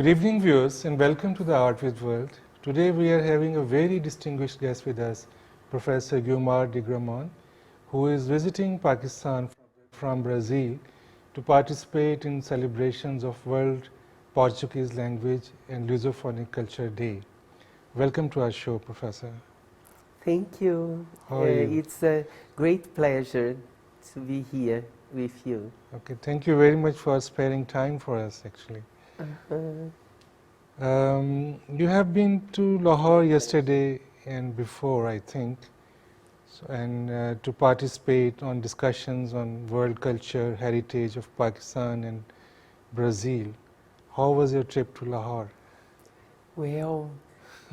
Good evening, viewers, and welcome to the Art with World. Today we are having a very distinguished guest with us, Professor Guiomar De Grammont, who is visiting Pakistan from Brazil to participate in celebrations of World Portuguese Language and Lusophonic Culture Day. Welcome to our show, Professor. Thank you. How are you? It's a great pleasure to be here with you. Okay, thank you very much for sparing time for us, actually. You have been to Lahore yesterday and before, I think, to participate on discussions on world culture, heritage of Pakistan and Brazil. How was your trip to Lahore? Well,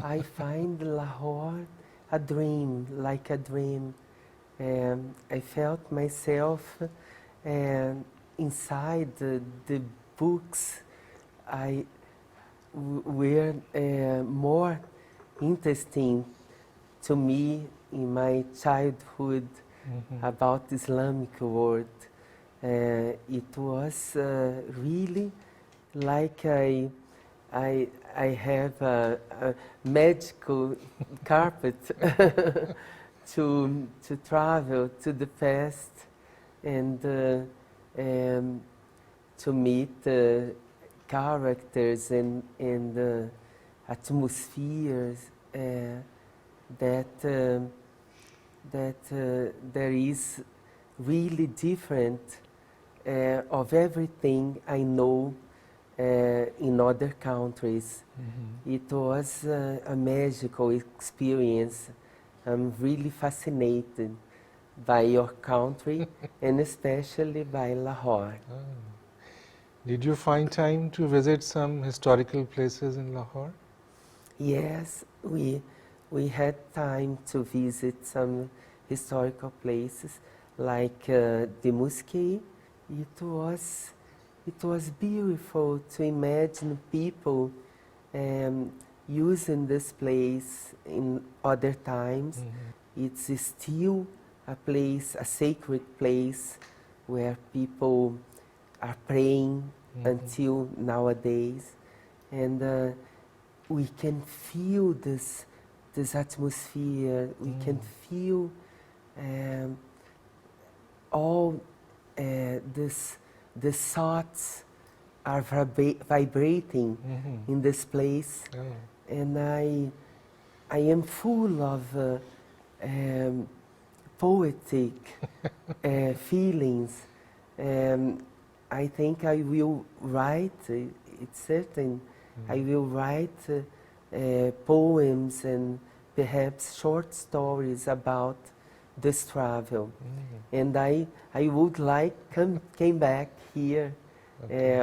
I find Lahore a dream, like a dream. I felt myself inside the books were more interesting to me in my childhood about the Islamic world. It was really like I have a magical carpet to travel to the past and to meet characters and atmospheres that there is really different of everything I know in other countries. It was a magical experience. I'm really fascinated by your country and especially by Lahore. Did you find time to visit some historical places in Lahore? Yes, we had time to visit some historical places like the mosque. It was beautiful to imagine people using this place in other times. It's still a place, a sacred place where people are praying until nowadays, and we can feel this atmosphere. We can feel all the thoughts are vibrating in this place, and I am full of poetic feelings. I think I will write, it's certain, I will write poems and perhaps short stories about this travel. And I would like came back here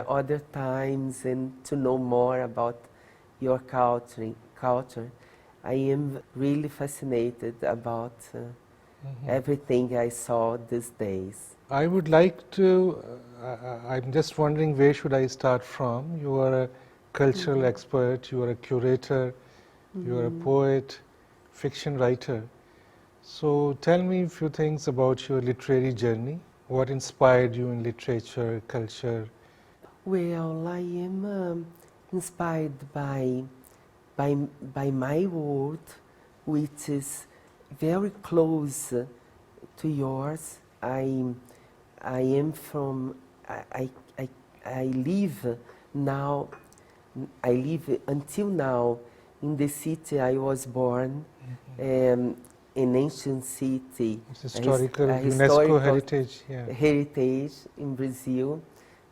other times and to know more about your culture. I am really fascinated about everything I saw these days. I would like to, I'm just wondering where should I start from? You are a cultural expert, you are a curator, you are a poet, fiction writer. So tell me a few things about your literary journey. What inspired you in literature, culture? Well, I am inspired by my world, which is very close to yours. I live until now in the city I was born, an ancient city. It's historical, a UNESCO historical heritage. In Brazil,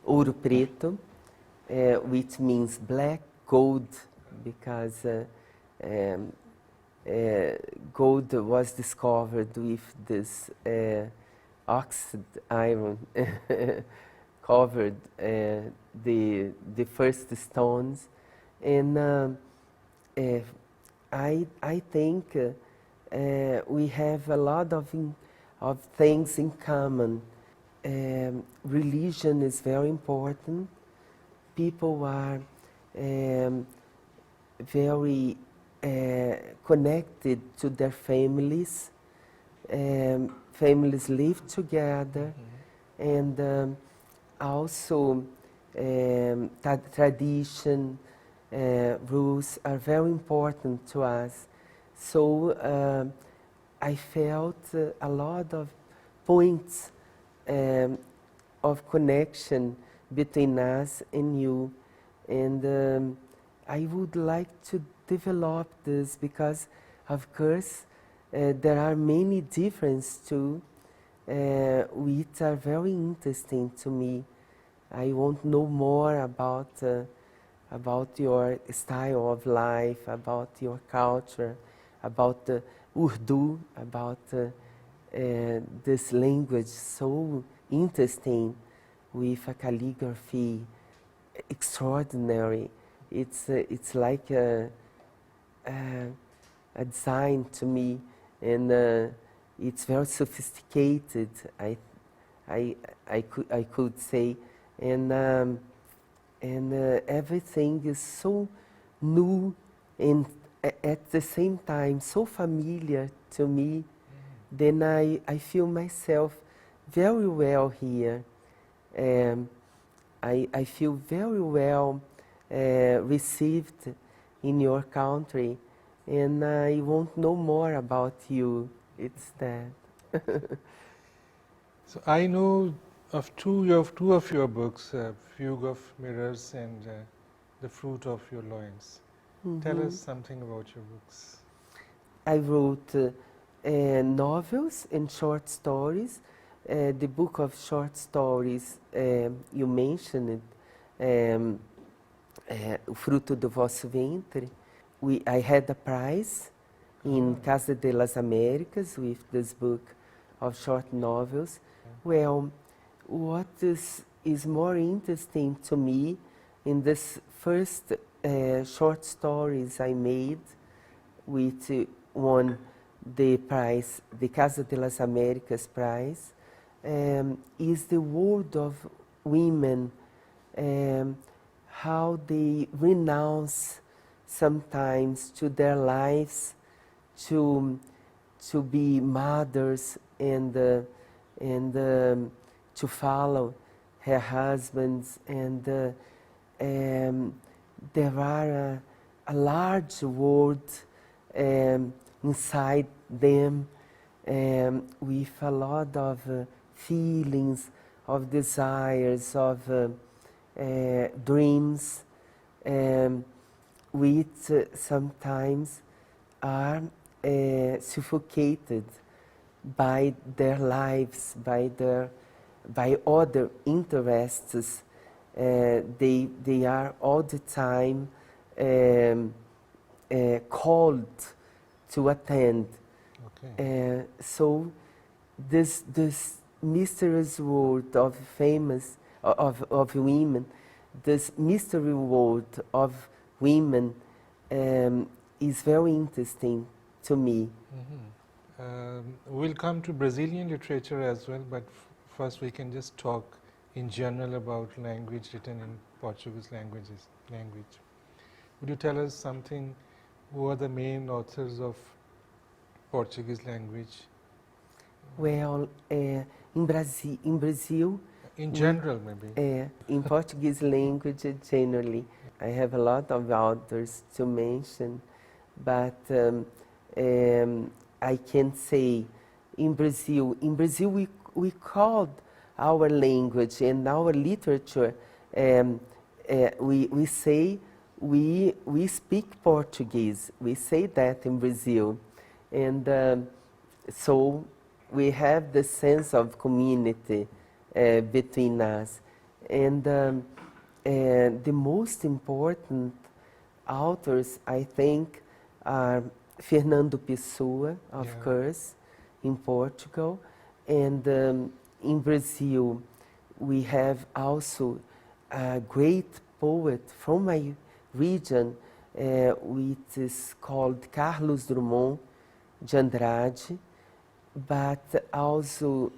Ouro Preto, which means black gold, because gold was discovered with this oxide iron covered the first stones, and I think we have a lot of things in common. Religion is very important. People are very connected to their families. Families live together, and also tradition, rules are very important to us. So I felt a lot of points of connection between us and you. And I would like to develop this because, of course, there are many differences too, which are very interesting to me. I want to know more about your style of life, about your culture, about Urdu, about this language so interesting with a calligraphy extraordinary. It's like a design to me, and it's very sophisticated. I could say, and everything is so new and at the same time so familiar to me. Then I feel myself very well here. I feel very well received in your country, and I want to know more about you. It's that. So I know of two of your books, Fugue of Mirrors and The Fruit of Your Loins. Tell us something about your books. I wrote novels and short stories. The book of short stories you mentioned, O Fruto do Vosso Ventre. I had a prize in Casa de las Américas with this book of short novels. Well, what is more interesting to me in this first short stories I made, which won the prize, the Casa de las Américas prize, is the world of women, how they renounce sometimes to their lives to be mothers and to follow her husbands, and there are a large world inside them with a lot of feelings, of desires, of dreams, which sometimes are suffocated by their lives, by other interests. They are all the time called to attend. Okay. So this mysterious world of women, this mystery world of women is very interesting to me. We'll come to Brazilian literature as well, but first we can just talk in general about language written in Portuguese language. Would you tell us something? Who are the main authors of Portuguese language? Well, in Brazil, in general, maybe. In Portuguese language generally, I have a lot of authors to mention, but I can say in Brazil we called our language and our literature, we say we speak Portuguese. We say that in Brazil, and so we have the sense of community between us. And the most important authors, I think, are Fernando Pessoa, of course, in Portugal, and in Brazil we have also a great poet from my region, which is called Carlos Drummond de Andrade, but also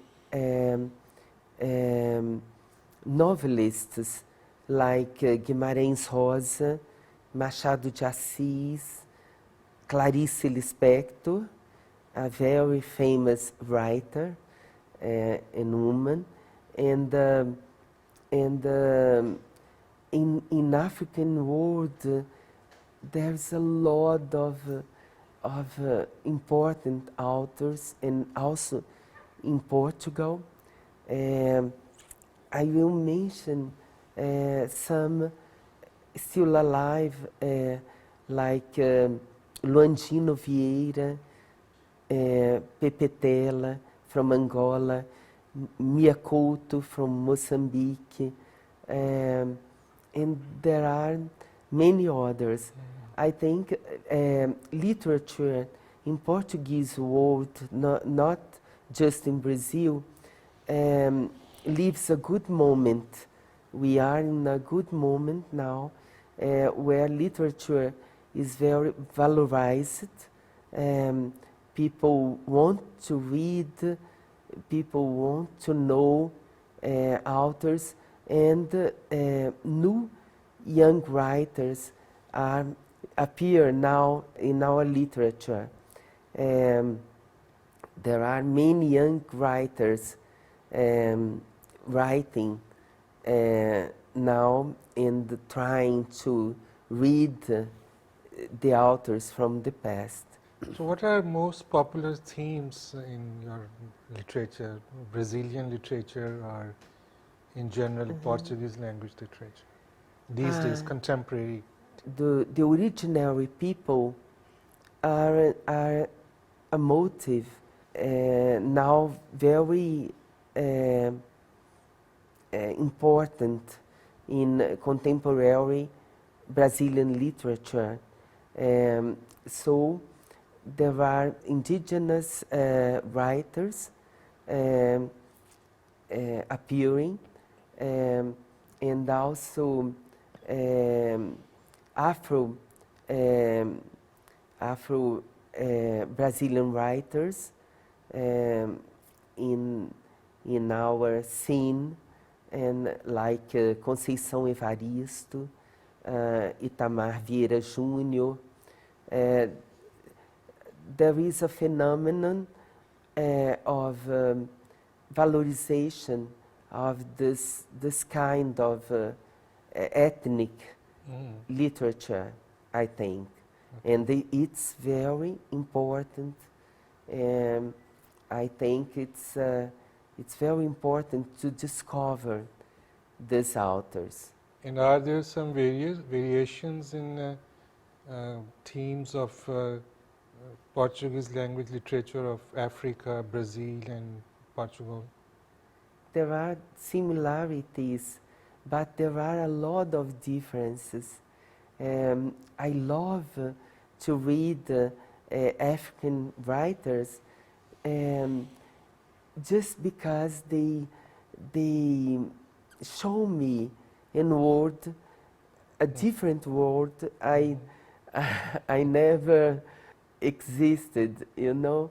novelists like Guimarães Rosa, Machado de Assis, Clarice Lispector, a very famous writer and woman, and in African world there's a lot of important authors, and also in Portugal. I will mention some still alive, like Luandino Vieira, Pepe Tela from Angola, Mia Couto from Mozambique, and there are many others. I think literature in Portuguese world, not just in Brazil, lives a good moment. We are in a good moment now where literature is very valorized. People want to read, people want to know authors, and new young writers appear now in our literature. There are many young writers writing now and trying to read the authors from the past. So what are most popular themes in your literature, Brazilian literature or in general Portuguese language literature? These days, contemporary. The originary people are a motive now very important in contemporary Brazilian literature. So there are indigenous writers appearing, and also Afro Brazilian writers in our scene, and like Conceição Evaristo, Itamar Vieira Júnior. There is a phenomenon of valorization of this kind of ethnic literature, I think. And it's very important. I think it's very important to discover these authors. And are there some variations in themes of Portuguese language literature of Africa, Brazil and Portugal? There are similarities, but there are a lot of differences. I love to read African writers just because they show me in world a different world I never existed, you know.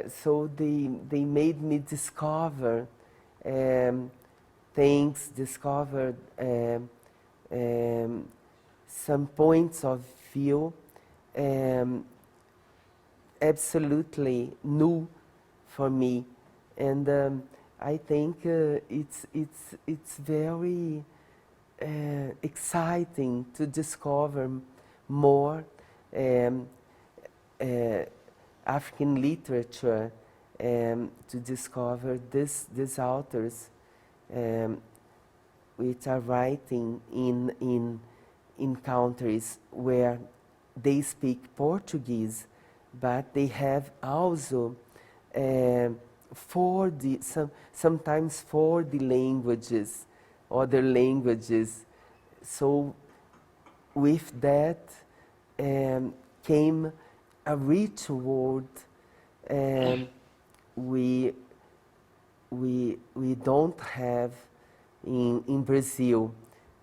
So they made me discover things, discover some points of view absolutely new for me, and I think it's very exciting to discover more African literature, to discover these authors which are writing in countries where they speak Portuguese, but they have also sometimes 40 languages, other languages. So with that came a rich world we don't have in Brazil.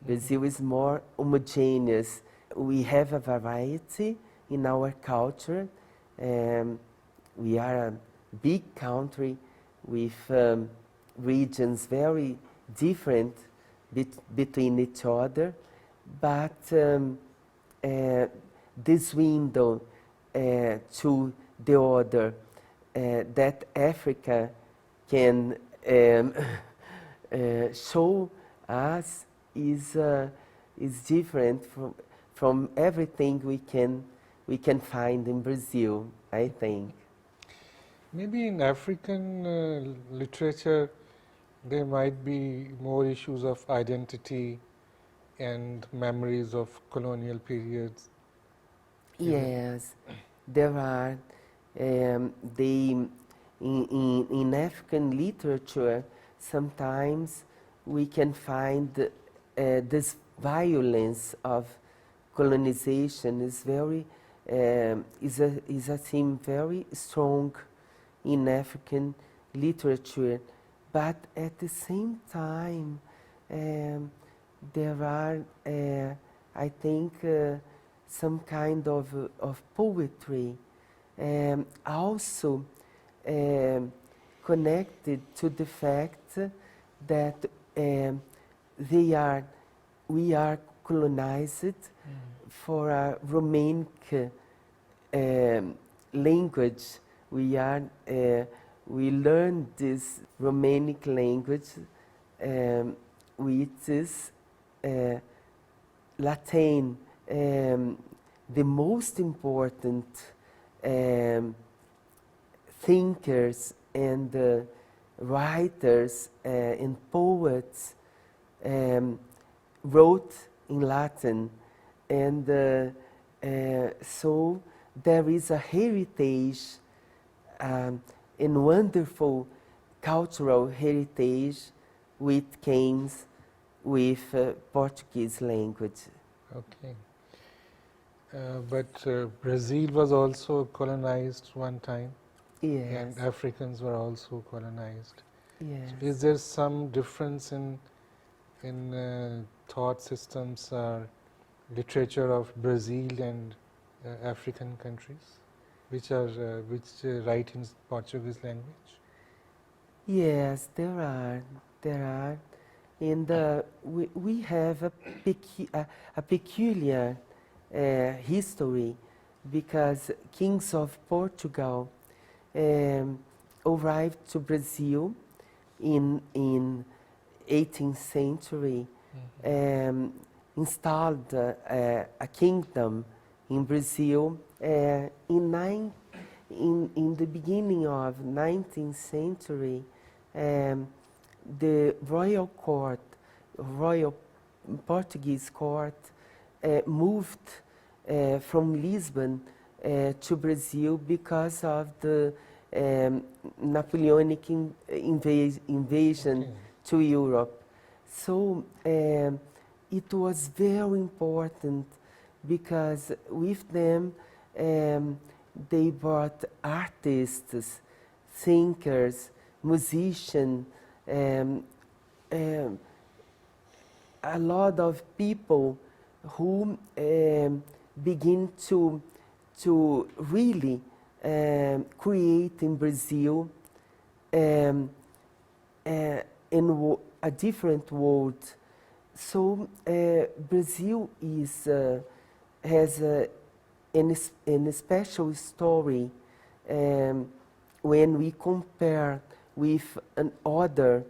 Brazil is more homogeneous. We have a variety in our culture. We are a big country with regions very different between each other, but this window to the other that Africa can show us is different from everything we can find in Brazil, I think. Maybe in African literature, there might be more issues of identity and memories of colonial periods. Yes, there are. In African literature, sometimes we can find this violence of colonization is a theme very strong in African literature, but at the same time there are, I think, some kind of poetry also connected to the fact that we are colonized for a Romanic language. We learn this Romanic language, which is Latin. The most important thinkers and writers and poets wrote in Latin, and so there is a heritage and wonderful cultural heritage which came with Portuguese language. Okay. But Brazil was also colonized one time, Yes. and Africans were also colonized. Yes. So is there some difference in thought systems or literature of Brazil and African countries, which write in Portuguese language? Yes, there are. And we have a peculiar history, because kings of Portugal arrived to Brazil in 18th century, installed a kingdom in Brazil. In the beginning of 19th century, the royal Portuguese court moved from Lisbon to Brazil because of the Napoleonic invasion to Europe. So it was very important, because with them they brought artists, thinkers, musicians, a lot of people who begin to really create in Brazil in a different world. So Brazil has a special story when we compare with other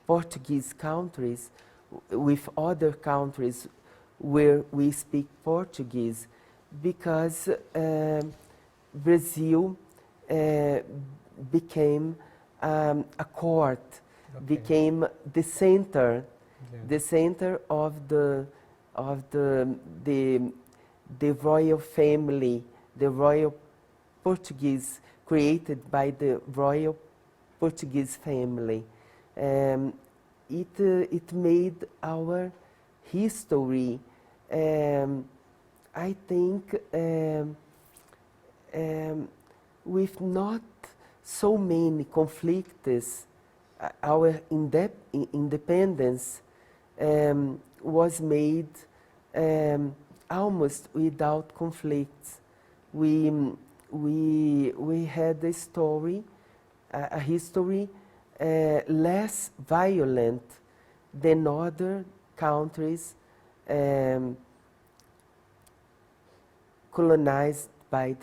Portuguese countries, with other countries where we speak Portuguese, because Brazil became a court, became the center, the center of the royal family, the royal Portuguese, created by the royal Portuguese family. It made our history, I think, with not so many conflicts. Our independence was made almost without conflicts. We had a history less violent than other countries colonized by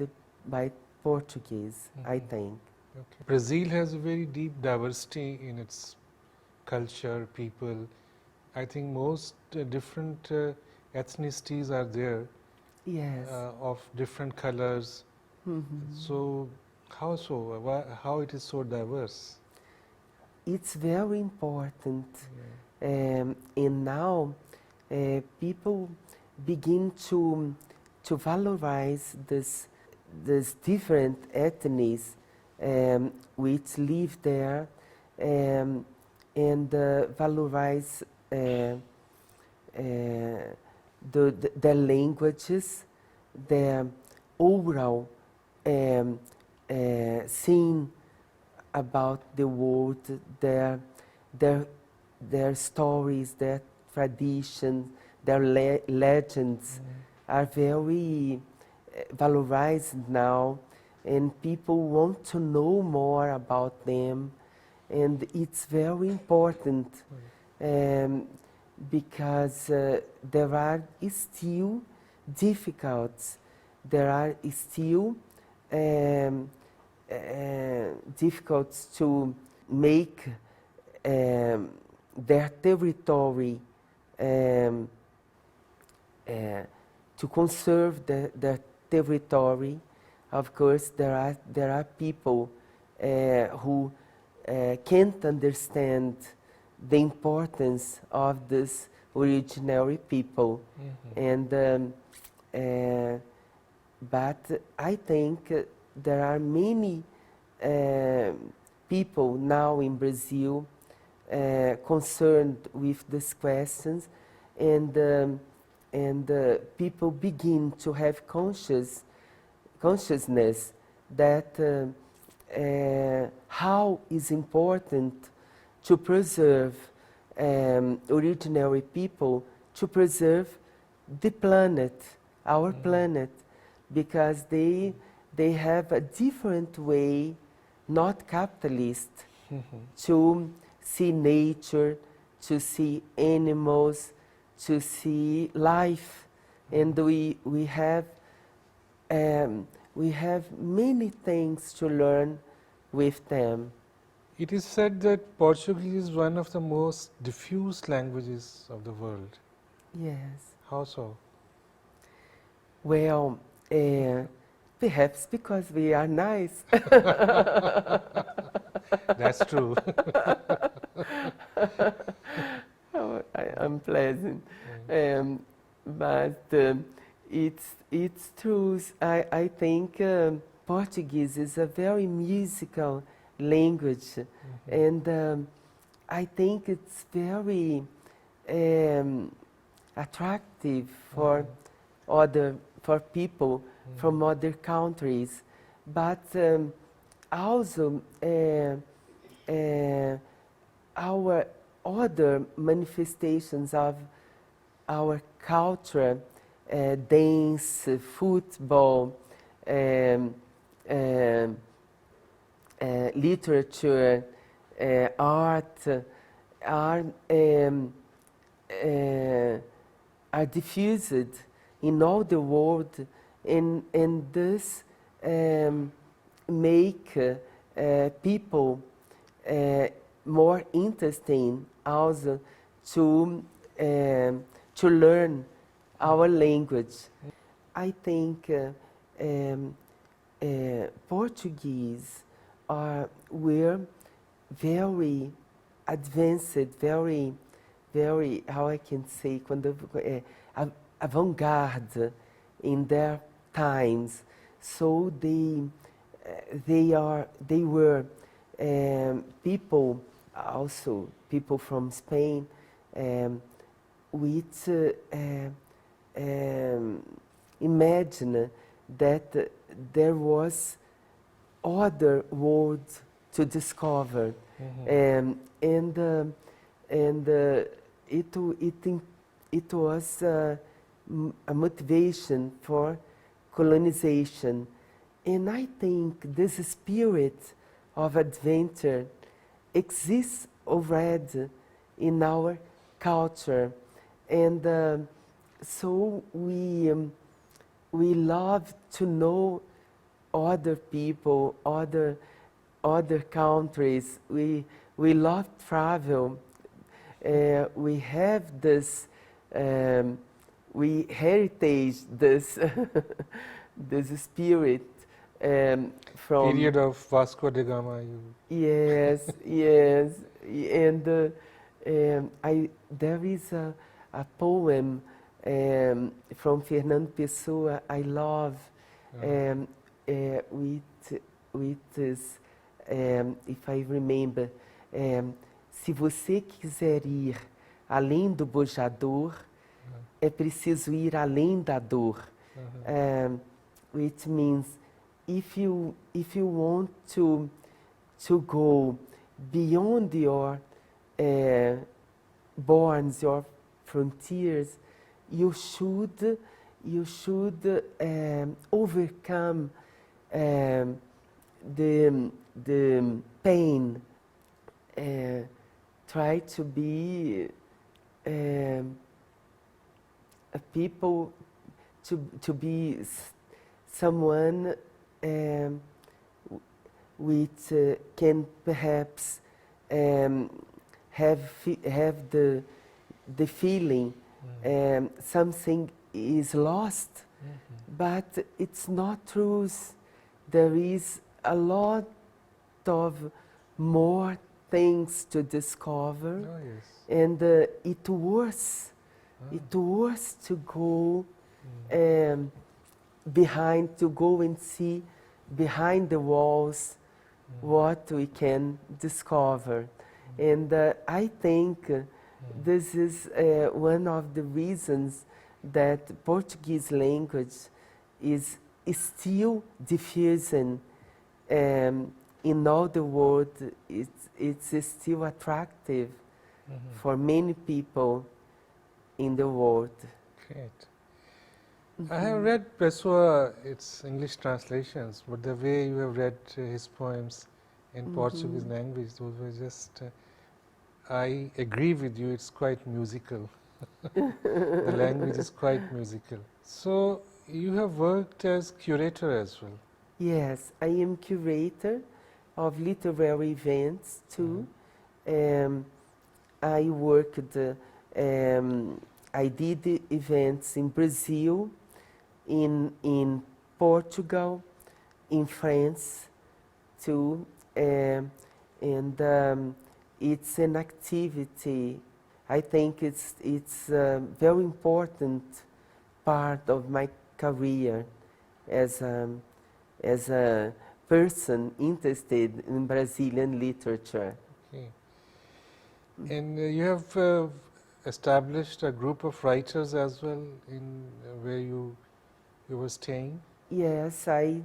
Portuguese, I think. Okay. Brazil has a very deep diversity in its culture, people. I think most different ethnicities are there Yes. of different colors. So how so? How it is so diverse? It's very important. And now people begin to valorize this different ethnies which live there, and valorize their languages, their oral seeing about the world, their stories, their traditions, their legends are very valorized now, and people want to know more about them, and it's very important because there are still difficulties. There are still difficult to make their territory, to conserve their territory. Of course, there are people who can't understand the importance of this originary people, and but I think there are many people now in Brazil concerned with these questions, and people begin to have consciousness that how is important to preserve originary people, to preserve the planet, our planet, because they have a different way, not capitalist, to see nature, to see animals, to see life, and we have many things to learn with them. It is said that Portuguese is one of the most diffused languages of the world. Yes. How so? Well, perhaps because we are nice. That's true. Oh, I'm pleasant. But it's true. I think Portuguese is a very musical language, and I think it's very attractive for people from other countries, but also our other manifestations of our culture, dance, football, literature, art, are diffused in all the world, and this make people more interesting also to learn our language. I think Portuguese were very advanced, very, how I can say, avant-garde in their times. So they were people, also people from Spain, which imagine that there was other worlds to discover, and it was a motivation for colonization. And I think this spirit of adventure exists already in our culture, and so we love to know other people, other countries. We love travel. We have this we heritage this this spirit from Period of Vasco da Gama. yes, yes, and there is a poem from Fernando Pessoa I love, with this, if I remember, se você quiser ir além do bojador, é preciso ir além da dor, which means if you want to go beyond your bounds, your frontiers, you should overcome the pain. Try to be a people, to be someone which can perhaps have the feeling something is lost, but it's not true. There is a lot of more things to discover, and it worth to go behind, to go and see behind the walls what we can discover. And I think this is one of the reasons that Portuguese language is still diffusing in all the world. It's still attractive for many people in the world. Great. I have read Pessoa, its English translations, but the way you have read his poems in Portuguese language, those were just, I agree with you, it's quite musical. The language is quite musical. So you have worked as curator as well. Yes, I am curator of literary events too. I worked, I did events in Brazil, in Portugal, in France too, and it's an activity. I think it's a very important part of my career as a person interested in Brazilian literature. Okay. And you have established a group of writers as well in where you were staying? Yes, I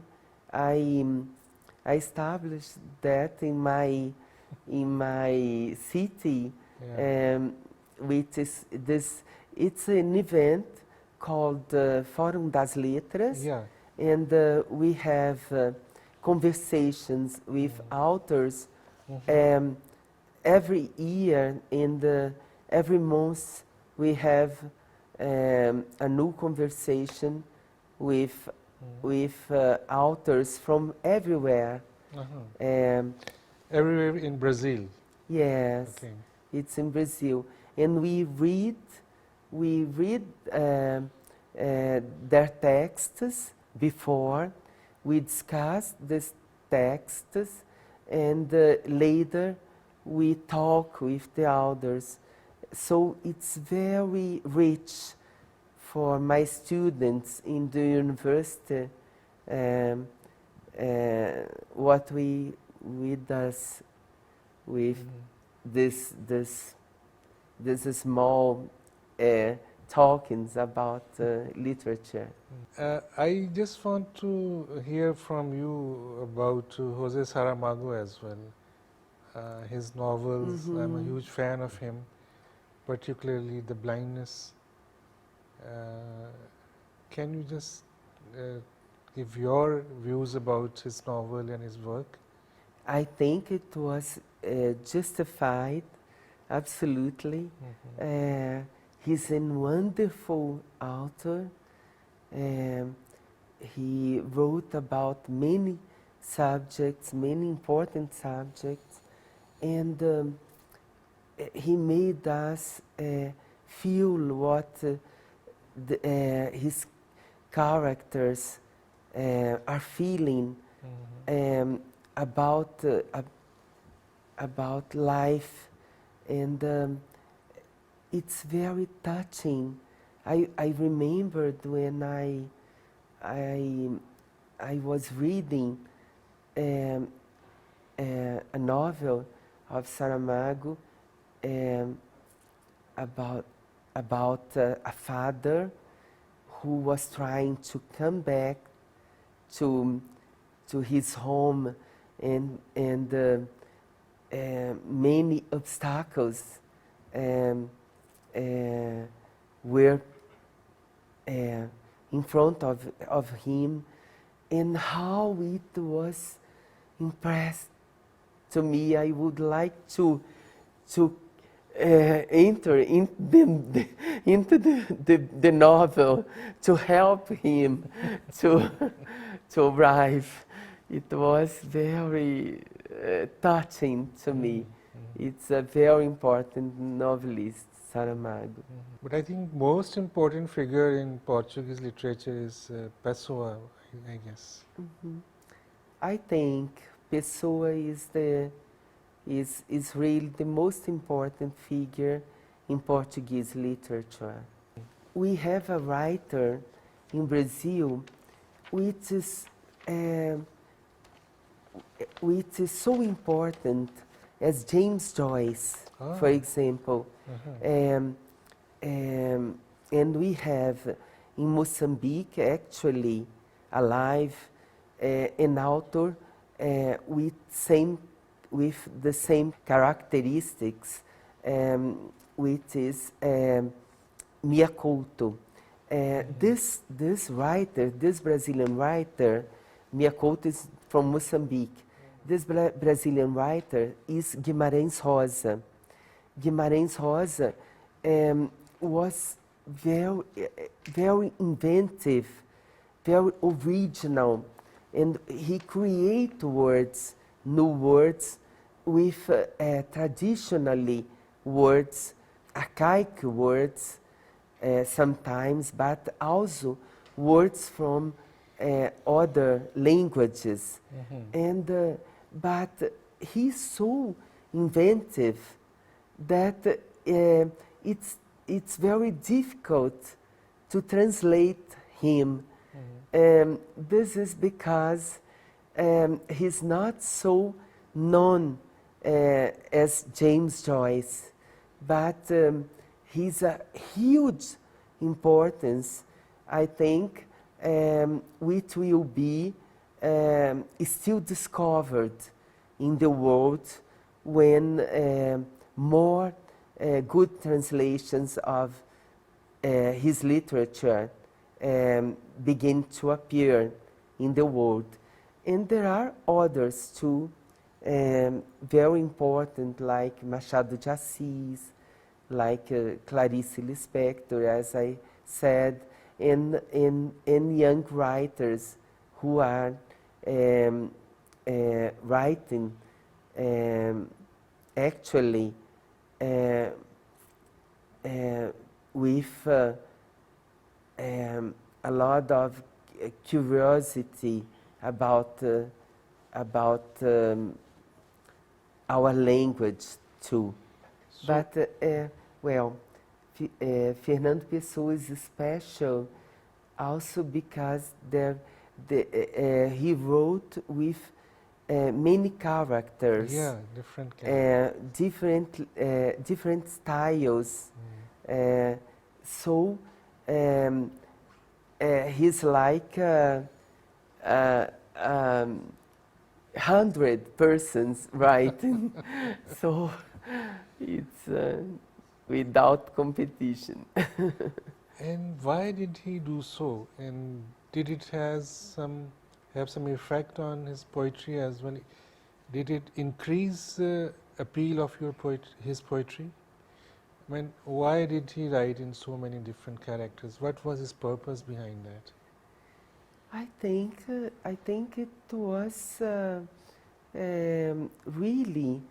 established that in my city, which is this. It's an event called Fórum das Letras, and we have conversations with authors every year, and every month we have a new conversation with authors from everywhere. Everywhere in Brazil? Yes, okay. It's in Brazil, and we read their texts before. We discuss these texts, and later we talk with the authors. So it's very rich for my students in the university, what we does with this small talkings about literature. I just want to hear from you about José Saramago as well. His novels, I'm a huge fan of him, particularly The Blindness. Can you just give your views about his novel and his work? I think it was justified, absolutely. He's a wonderful author. He wrote about many subjects, many important subjects, and he made us feel what his characters are feeling about life, and it's very touching. I remembered when I was reading a novel of Saramago about a father who was trying to come back to his home, and many obstacles were in front of him, and how it was impressed to me. I would like to enter into the novel to help him to arrive. It was very touching to me. It's a very important novelist, Saramago. But I think most important figure in Portuguese literature is Pessoa, I guess. I think Pessoa is really the most important figure in Portuguese literature. We have a writer in Brazil which is so important as James Joyce, for example. And we have in Mozambique actually alive an author with the same characteristics, which is Mia Couto. This writer, this Brazilian writer, Mia Couto is from Mozambique. This Brazilian writer is Guimarães Rosa. Guimarães Rosa was very inventive, very original, and he created words, new words, with traditionally words, archaic words sometimes, but also words from other languages. And but he's so inventive that it's very difficult to translate him. This is because he's not so known as James Joyce, but he's a huge importance, I think, which will be still discovered in the world when more good translations of his literature begin to appear in the world. And there are others too, very important, like Machado de Assis, like Clarice Lispector, as I said, and young writers who are writing actually with a lot of curiosity about our language too. So but Fernando Pessoa is special also because he wrote with many characters. Yeah, different characters. Different styles. So he's like 100 persons writing. So it's without competition. And why did he do so? And did it have some effect on his poetry as well? Did it increase the appeal of his poetry? I mean, why did he write in so many different characters? What was his purpose behind that? I think it was really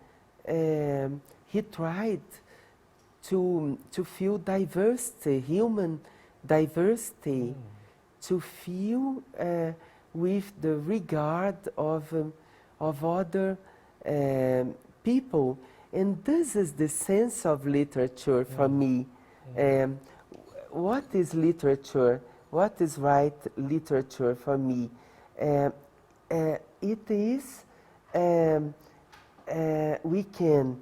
he tried to feel diversity, human diversity, to feel with the regard of other people. And this is the sense of literature for me. What is literature? What is right literature for me? It is, we can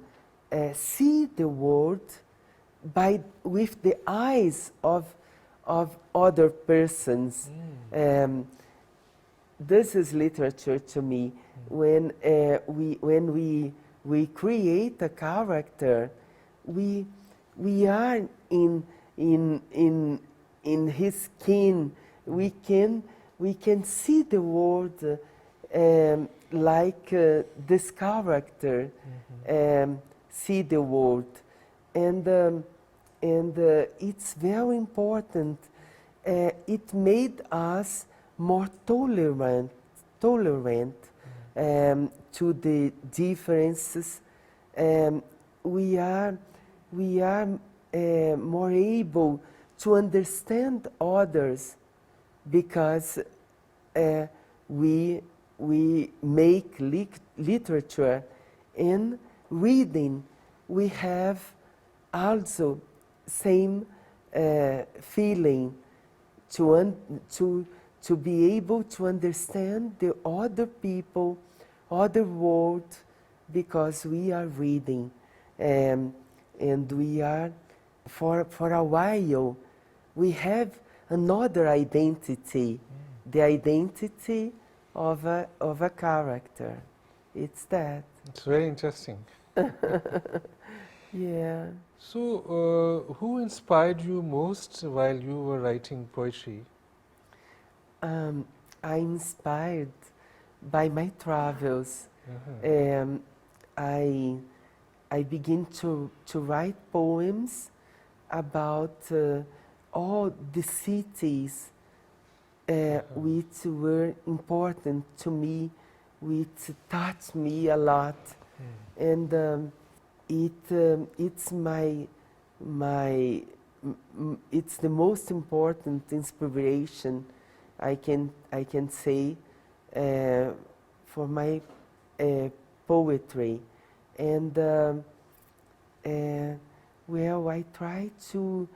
see the world with the eyes of other persons. This is literature to me. When we create a character, we are in his skin. We can see the world like this character see the world, and it's very important. It made us more tolerant to the differences. We are more able to understand others because we make literature. In reading, we have also same feeling to be able to understand the other people, other world, because we are reading, and we are for a while we have another identity, the identity of a character. It's that. It's very interesting. Yeah. So, who inspired you most while you were writing poetry? I'm inspired by my travels. I begin to write poems about all the cities which were important to me, which touched me a lot, and it's it's the most important inspiration I can say for my poetry, and well, I try to.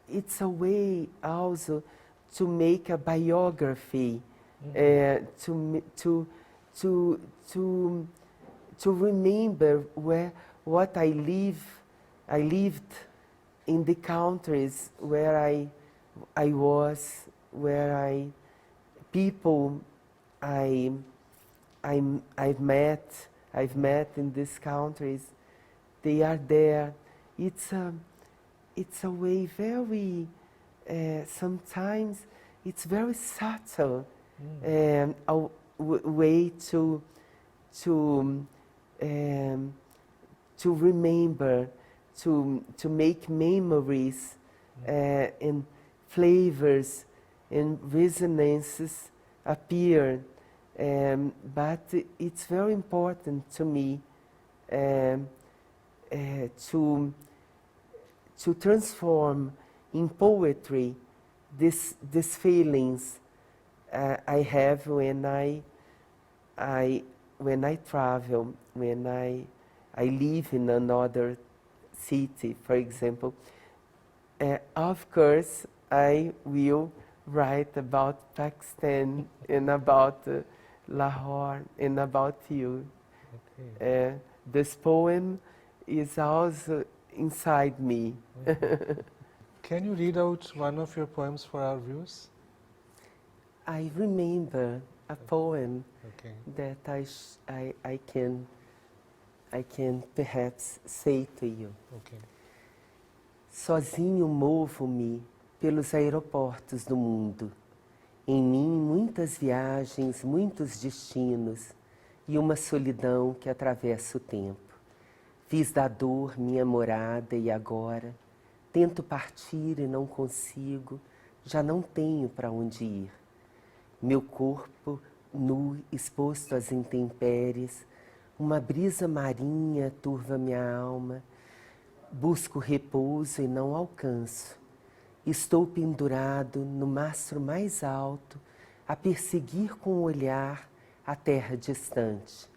It's a way also to make a biography, to remember what I lived in the countries where I was, where people I've met in these countries. They are there. It's a way very sometimes it's very subtle a way to remember, to make memories and flavors and resonances appear. But it's very important to me to transform in poetry these feelings I have when I travel, when I live in another city, for example. Of course, I will write about Pakistan and about Lahore and about you. Okay. This poem is also inside me. Can you read out one of your poems for our viewers? I remember a poem Okay. that I can perhaps say to you. Okay. Sozinho movo-me pelos aeroportos do mundo. Em mim, muitas viagens, muitos destinos e uma solidão que atravessa o tempo. Fiz da dor minha morada e agora tento partir e não consigo, já não tenho para onde ir. Meu corpo nu, exposto às intempéries, uma brisa marinha turva minha alma. Busco repouso e não alcanço. estou pendurado no mastro mais alto, a perseguir com o olhar a terra distante.